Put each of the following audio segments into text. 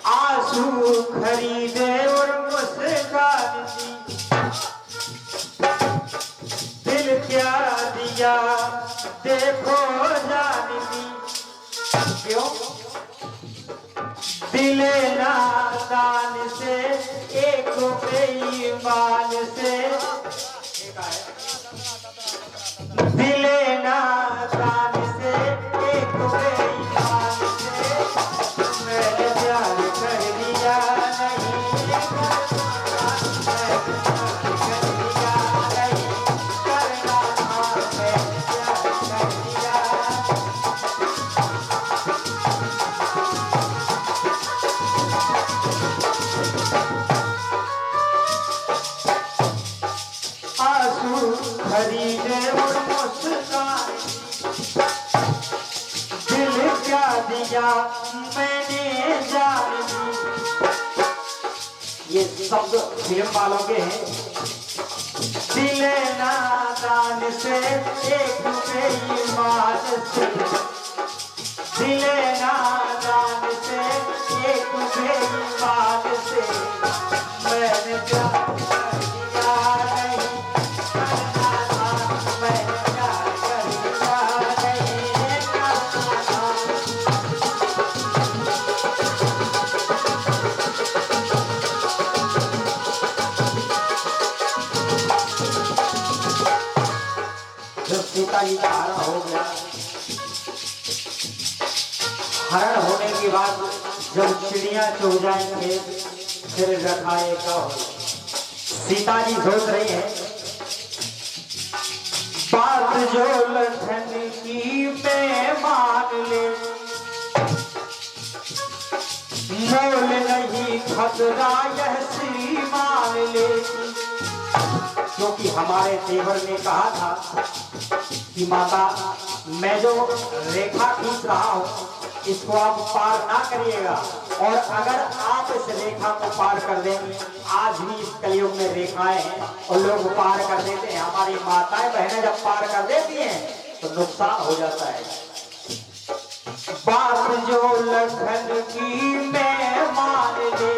आंसू खरीदे और मुस्कान दी, दिल क्या दिया देखो जान दी। क्यों? दिले नादान से एक बेईमान से, दिले नादान से एक बेईमान से मैंने प्यार कर लिया नहीं, मैंने प्यार कर लिया नहीं, करना था मैंने प्यार कर लिया। आंसू खरीदे और मुस्कान, दिल क्या दिया मैंने जान दी। ये शब्द फिल्म वालों के हैं। दिले नादान से एक बेईमान से, दिले नादान से एक बेईमान से मैंने प्यार कर लिया नहीं, करना था मैंने प्यार कर लिया नहीं, करना था। जब सीता जी का हरण हो गया, हरण होने के बाद जब चिड़िया चुग जाएंगे फिर रखाए का हो। सीता जी सोच रही है बात जो लखन की मैं मान ले, मोल नहीं खतरा यह श्री मान ले। क्योंकि हमारे देवर ने कहा था कि माता मैं जो रेखा खींच रहा हूं इसको आप पार ना करिएगा, और अगर आप इस रेखा को पार कर देंगे, आज भी इस कलयुग में रेखाएं हैं और लोग पार कर देते हैं, हमारी माताएं बहनें जब पार कर देती हैं तो नुकसान हो जाता है। बात जो लखन की मैं मान ले,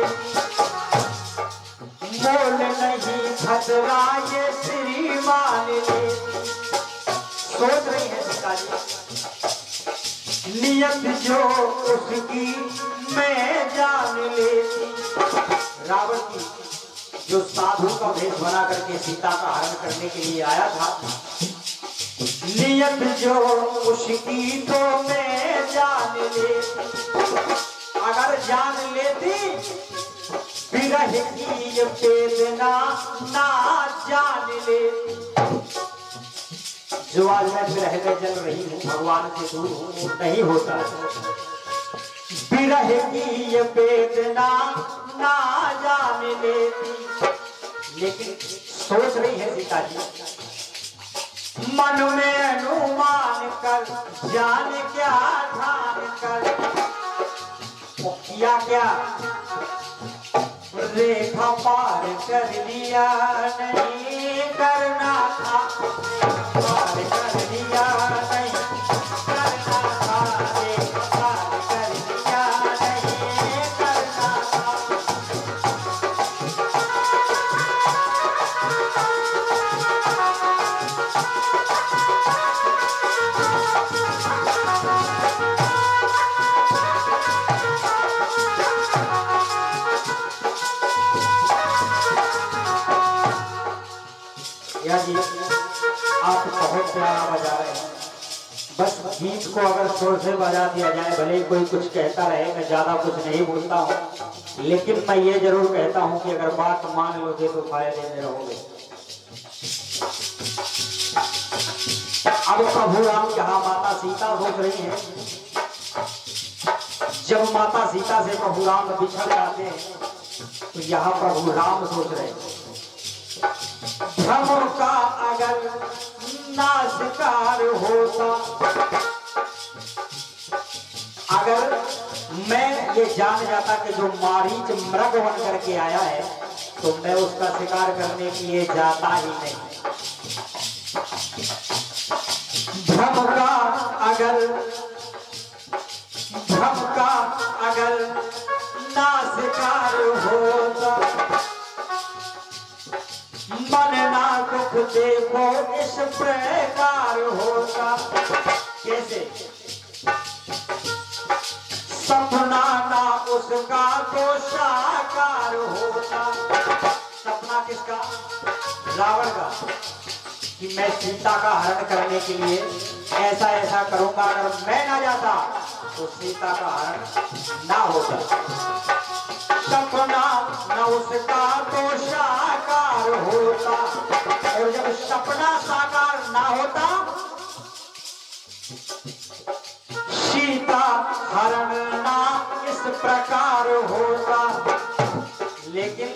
मोल नहीं खतरा ये श्री मान ले। सोच रही है सीता जी नियत जो उसकी मैं जान लेती। रावण की जो साधु का भेष बना करके सीता का हरण करने के लिए आया था, नियत जो उसकी तो मैं जान लेती। अगर जान लेती विरह की ये वेदना ना जान लेती। जो आज मैं विरह में जल रही हूँ, भगवान से दूर हूँ, नहीं होता। विरह की ये वेदना ना जान लेती। लेकिन सोच रही है सीता जी मन में अनुमान कर, जान क्या ध्यान कर। किया क्या? रेखा पार कर लिया नहीं, करना था पार कर लिया नहीं, करना था रेखा पार कर लिया नहीं, करना था। जी आप बहुत प्यारा बजा रहे हैं, बस गीत को अगर शोर से बजा दिया जाए, भले ही कोई कुछ कहता रहे, मैं ज्यादा कुछ नहीं बोलता हूँ, लेकिन मैं ये जरूर कहता हूँ कि अगर बात मान लोगे तो फायदे में रहोगे। अब प्रभु राम यहाँ माता सीता सोच रही हैं, जब माता सीता से प्रभु राम बिछड़ जाते हैं तो यहाँ प्रभु राम सोच रहे हैं भ्रम का अगर नाशकार होता, अगर मैं ये जान जाता कि जो मारीच मृग बन करके आया है तो मैं उसका शिकार करने के लिए जाता ही नहीं। भ्रम का देखो इस प्रकार होता। कैसे? सपना ना उसका तो साकार होता। सपना किसका? रावण का, कि मैं सीता का हरण करने के लिए ऐसा ऐसा करूंगा, अगर मैं ना जाता तो सीता का हरण ना होता। सपना न उसका तो साकार होता, और जब सपना साकार ना होता, सीता हरण ना इस प्रकार होता। लेकिन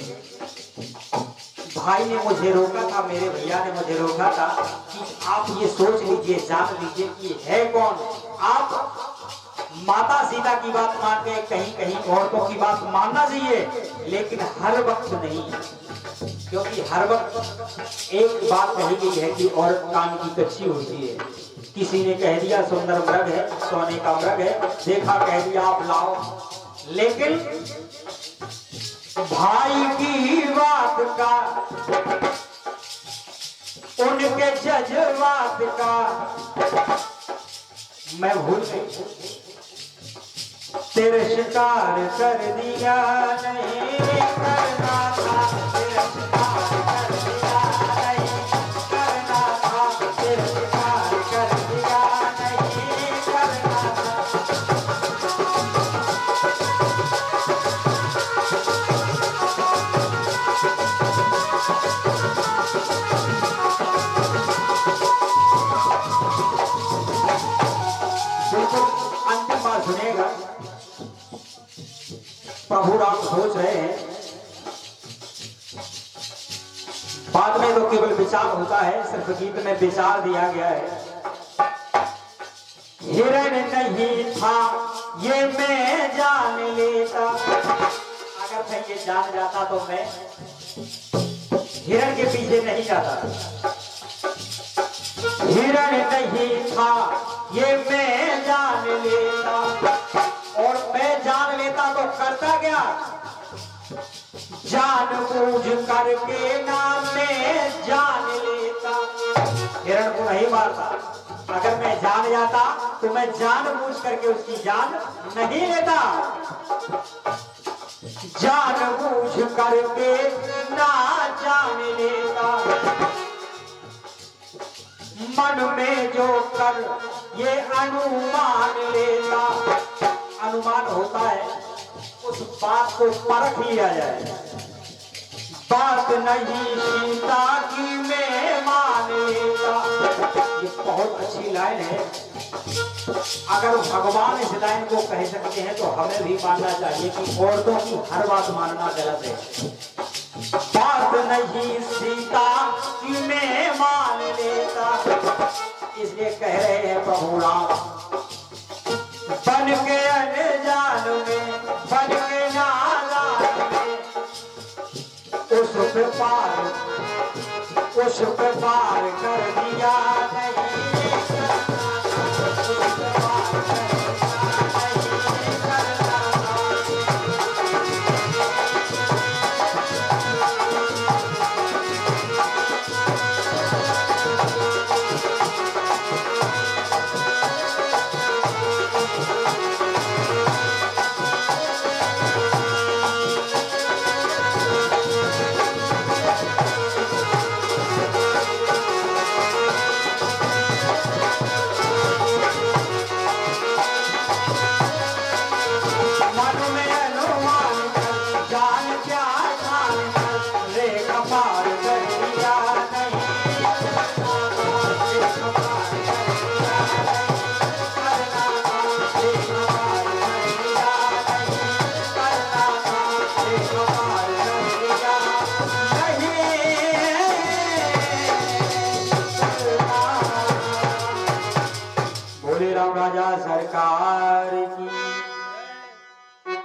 भाई ने मुझे रोका था, मेरे भैया ने मुझे रोका था कि आप ये सोच लीजिए, जान लीजिए कि है कौन। आप माता सीता की बात मानते हैं, कहीं कहीं औरतों की बात मानना चाहिए, लेकिन हर वक्त नहीं, क्योंकि हर वक्त एक बात कही गई है कि औरत कान की कच्ची होती है। किसी ने कह दिया सुंदर मृग है, सोने का मृग है, देखा कह दिया आप लाओ। लेकिन भाई की बात का, उनके जज्बात का मैं भूल गई, तिरस्कार कर दिया, नहीं करना था तिरस्कार कर दिया, नहीं करना था तिरस्कार कर दिया, नहीं करना था। अंतिम बात सुनेगा। प्रभु राम सोच रहे हैं, बाद में तो केवल विचार होता है, सिर्फ गीत में विचार दिया गया है। हिरण नहीं था ये मैं जान लेता, अगर मैं ये जान जाता तो मैं हिरण के पीछे नहीं जाता। हिरण नहीं था ये मैं जान लेता, और मैं जान लेता तो करता क्या? जानबूझ करके ना मैं जान लेता। हिरण को नहीं मारता, अगर मैं जान जाता तो मैं जानबूझ करके उसकी जान नहीं लेता। जानबूझ करके ना जान लेता, मन में जो कर ये अनुमान लेता। अनुमान होता है उस बात को परख लिया जाए। बात नहीं सीता की मैं मान लेता। ये बहुत अच्छी लाइन है, अगर भगवान इस लाइन को कह सकते हैं तो हमें भी मानना चाहिए कि औरतों की हर बात मानना गलत है। बात नहीं सीता की मैं मान लेता, इसलिए कह रहे हैं प्रभु राम, बन के